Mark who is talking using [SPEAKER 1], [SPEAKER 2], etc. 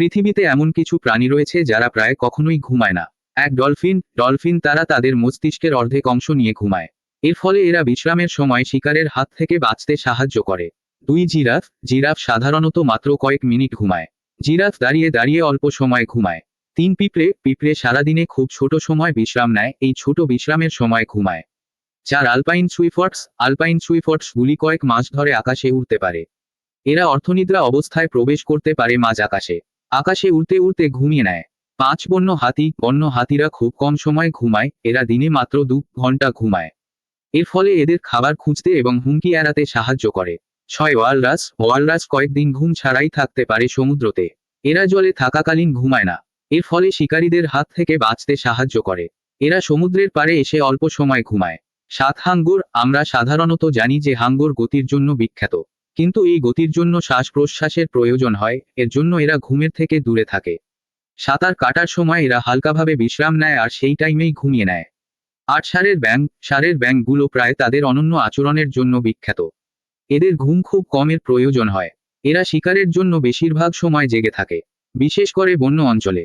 [SPEAKER 1] পৃথিবীতে এমন কিছু প্রাণী রয়েছে যারা প্রায় কখনোই ঘুমায় না। এক ডলফিন তারা তাদের মস্তিষ্কের অর্ধেক অংশ নিয়ে ঘুমায়। এর ফলে এরা বিশ্রামের সময় শিকারের হাত থেকে বাঁচতে সাহায্য করে। 2 জিরাফ সাধারণত মাত্র কয়েক মিনিট ঘুমায়। জিরাফ দাঁড়িয়ে দাঁড়িয়ে অল্প সময় ঘুমায়। 3 পিঁপড়ে সারাদিনে খুব ছোট সময় বিশ্রাম নেয়, এই ছোট বিশ্রামের সময় ঘুমায়। 4 আলপাইন সুইফটস গুলি কয়েক মাস ধরে আকাশে উড়তে পারে। এরা অর্ধনিদ্রা অবস্থায় প্রবেশ করতে পারে মাঝ আকাশে উড়তে উড়তে ঘুমিয়ে নেয়। 5 বন্য হাতিরা খুব কম সময় ঘুমায়, এরা দিনে মাত্র 2 ঘন্টা ঘুমায়। এর ফলে এদের খাবার খুঁজতে এবং হুমকি এড়াতে সাহায্য করে। 6 ওয়ালরাস কয়েকদিন ঘুম ছাড়াই থাকতে পারে সমুদ্রতে। এরা জলে থাকাকালীন ঘুমায় না। এর ফলে শিকারীদের হাত থেকে বাঁচতে সাহায্য করে। এরা সমুদ্রের পাড়ে এসে অল্প সময় ঘুমায়। 7 আমরা সাধারণত জানি যে হাঙ্গর গতির জন্য বিখ্যাত, কিন্তু এই গতির জন্য শ্বাস প্রশ্বাসের প্রয়োজন হয়, এর জন্য এরা ঘুমের থেকে দূরে থাকে। সাঁতার কাটার সময় এরা হালকাভাবে বিশ্রাম নেয় আর সেই টাইমেই ঘুমিয়ে নেয়। 8 ষাঁড়ের ব্যাঙগুলো প্রায় তাদের অনন্য আচরণের জন্য বিখ্যাত। এদের ঘুম খুব কমের প্রয়োজন হয়। এরা শিকারের জন্য বেশিরভাগ সময় জেগে থাকে, বিশেষ করে বন্য অঞ্চলে।